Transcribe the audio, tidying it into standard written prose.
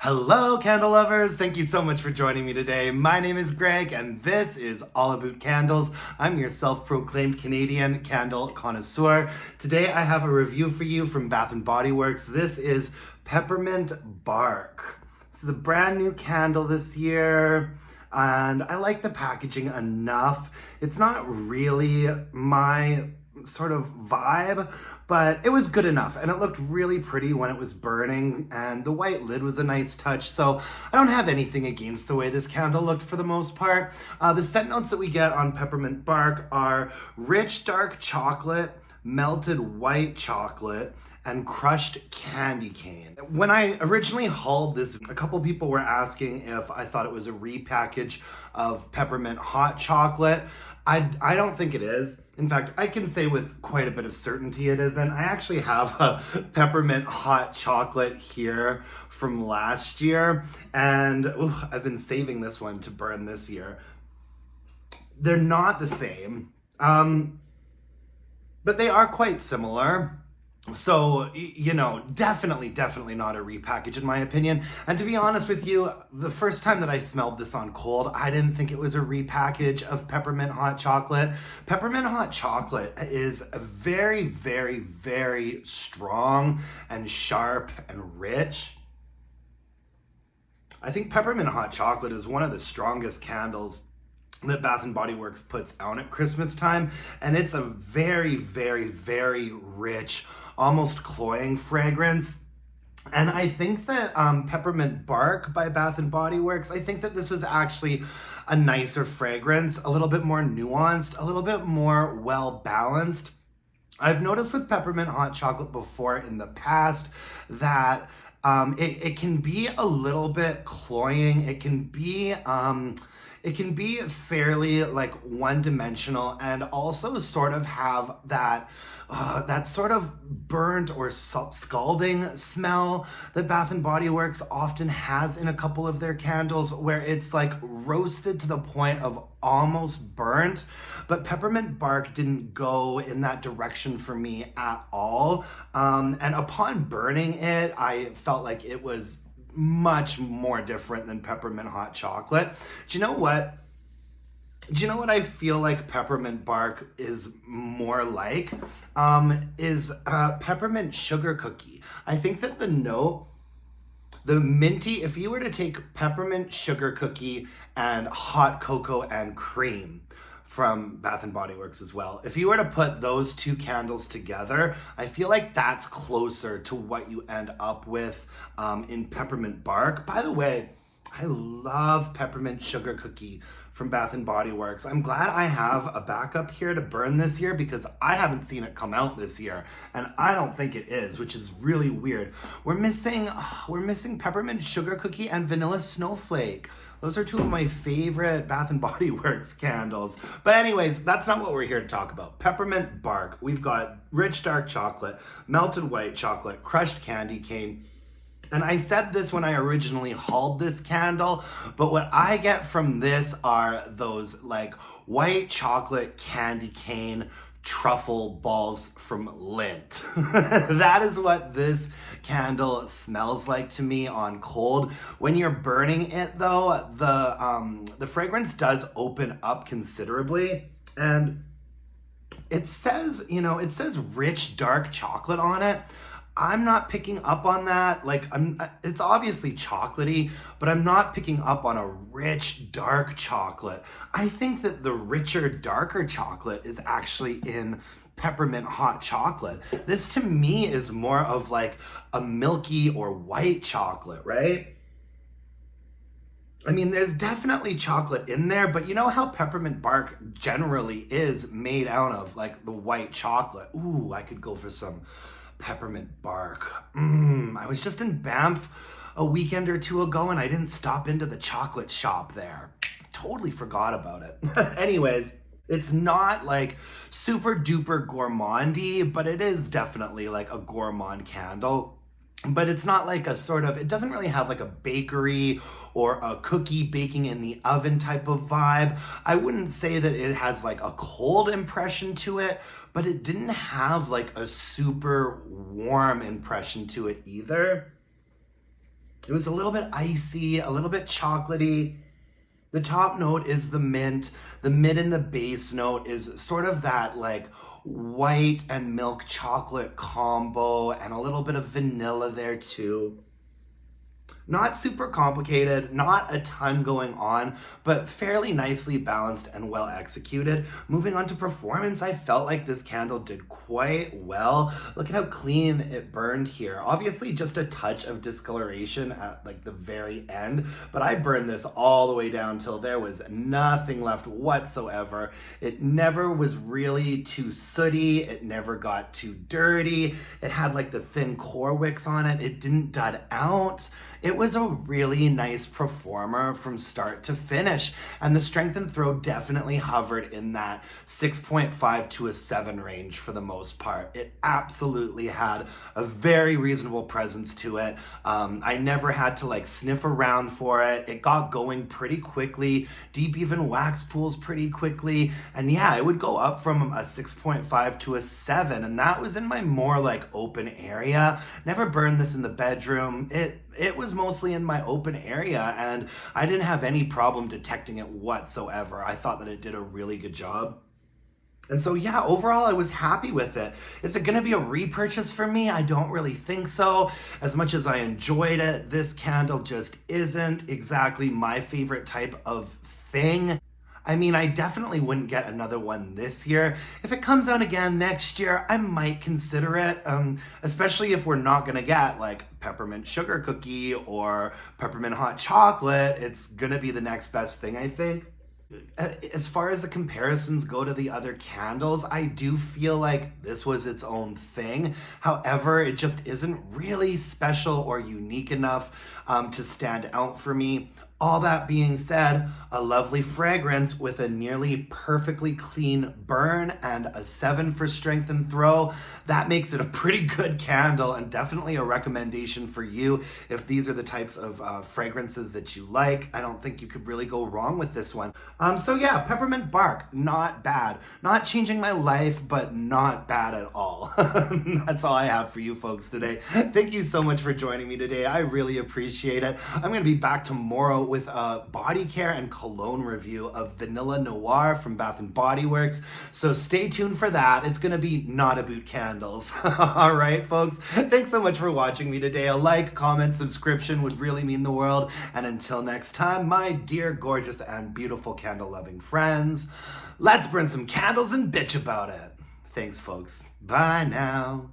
Hello, candle lovers! Thank you so much for joining me today. My name is Greg, and this is All About Candles. I'm your self-proclaimed Canadian candle connoisseur. Today, I have a review for you from Bath & Body Works. This is Peppermint Bark. This is a brand new candle this year, and I like the packaging enough. It's not really my sort of vibe, but it was good enough, and it looked really pretty when it was burning, and the white lid was a nice touch, so I don't have anything against the way this candle looked for the most part. The scent notes that we get on Peppermint Bark are rich dark chocolate, melted white chocolate, and crushed candy cane. When I originally hauled this, a couple people were asking if I thought it was a repackage of Peppermint hot chocolate. I don't think it is. In fact, I can say with quite a bit of certainty it isn't. I actually have a Peppermint hot chocolate here from last year, and I've been saving this one to burn this year. They're not the same, but they are quite similar. So, you know, definitely not a repackage in my opinion. And to be honest with you, the first time that I smelled this on cold, I didn't think it was a repackage of Peppermint hot chocolate. Peppermint hot chocolate is very strong and sharp and rich. I think Peppermint hot chocolate is one of the strongest candles that Bath & Body Works puts out at Christmas time, and it's a very rich, almost cloying fragrance. And I think that Peppermint Bark by Bath & Body Works, I think that this was actually a nicer fragrance, a little bit more nuanced, a little bit more well-balanced. I've noticed with Peppermint hot chocolate before in the past that it can be a little bit cloying. It can be fairly like one-dimensional, and also sort of have that sort of burnt or scalding smell that Bath & Body Works often has in a couple of their candles, where it's like roasted to the point of almost burnt. But Peppermint Bark didn't go in that direction for me at all. And upon burning it, I felt like it was much more different than Peppermint hot chocolate. Do you know what? I feel like Peppermint Bark is more like? Is peppermint sugar cookie. I think that the minty, if you were to take peppermint sugar cookie and hot cocoa and cream from Bath & Body Works as well, if you were to put those two candles together, I feel like that's closer to what you end up with in Peppermint Bark. By the way, I love peppermint sugar cookie from Bath & Body Works. I'm glad I have a backup here to burn this year, because I haven't seen it come out this year, and I don't think it is, which is really weird. We're missing peppermint sugar cookie and vanilla snowflake. Those are two of my favorite Bath & Body Works candles. But anyways, that's not what we're here to talk about. Peppermint Bark. We've got rich dark chocolate, melted white chocolate, crushed candy cane. And I said this when I originally hauled this candle, but what I get from this are those like white chocolate candy cane truffle balls from Lindt. That is what this candle smells like to me on cold. When you're burning it though, the fragrance does open up considerably, and it says rich dark chocolate on it. I'm not picking up on that. Like, it's obviously chocolatey, but I'm not picking up on a rich, dark chocolate. I think that the richer, darker chocolate is actually in Peppermint hot chocolate. This to me is more of like a milky or white chocolate, right? I mean, there's definitely chocolate in there, but you know how Peppermint Bark generally is made out of, like the white chocolate. Ooh, I could go for some Peppermint Bark. I was just in Banff a weekend or two ago, and I didn't stop into the chocolate shop there. Totally forgot about it. Anyways, it's not like super duper gourmandy, but it is definitely like a gourmand candle. But it's not like a sort of, it doesn't really have like a bakery or a cookie baking in the oven type of vibe. I wouldn't say that it has like a cold impression to it, but it didn't have like a super warm impression to it either. It was a little bit icy, a little bit chocolatey. The top note is the mint. The mid and the base note is sort of that like white and milk chocolate combo, and a little bit of vanilla there too. Not super complicated, not a ton going on, but fairly nicely balanced and well executed. Moving on to performance, I felt like this candle did quite well. Look at how clean it burned here. Obviously just a touch of discoloration at like the very end, but I burned this all the way down till there was nothing left whatsoever. It never was really too sooty. It never got too dirty. It had like the thin core wicks on it. It didn't dud out. It was a really nice performer from start to finish, and the strength and throw definitely hovered in that 6.5 to a 7 range for the most part. It absolutely had a very reasonable presence to it. I never had to like sniff around for it. It got going pretty quickly, deep even wax pools pretty quickly, and yeah, it would go up from a 6.5 to a 7, and that was in my more like open area. Never burned this in the bedroom. It was mostly in my open area, and I didn't have any problem detecting it whatsoever. I thought that it did a really good job. And so yeah, overall I was happy with it. Is it gonna be a repurchase for me? I don't really think so. As much as I enjoyed it, this candle just isn't exactly my favorite type of thing. I mean, I definitely wouldn't get another one this year. If it comes out again next year, I might consider it, especially if we're not gonna get like peppermint sugar cookie or peppermint hot chocolate. It's gonna be the next best thing, I think. As far as the comparisons go to the other candles, I do feel like this was its own thing. However, it just isn't really special or unique enough to stand out for me. All that being said, a lovely fragrance with a nearly perfectly clean burn and a 7 for strength and throw. That makes it a pretty good candle, and definitely a recommendation for you if these are the types of fragrances that you like. I don't think you could really go wrong with this one. So yeah, peppermint bark, not bad. Not changing my life, but not bad at all. That's all I have for you folks today. Thank you so much for joining me today. I really appreciate it. I'm gonna be back tomorrow with a body care and cologne review of Vanilla Noir from Bath & Body Works. So stay tuned for that. It's gonna be not Aboot candles. All right, folks. Thanks so much for watching me today. A like, comment, subscription would really mean the world. And until next time, my dear, gorgeous, and beautiful candle-loving friends, let's burn some candles and bitch about it. Thanks, folks. Bye now.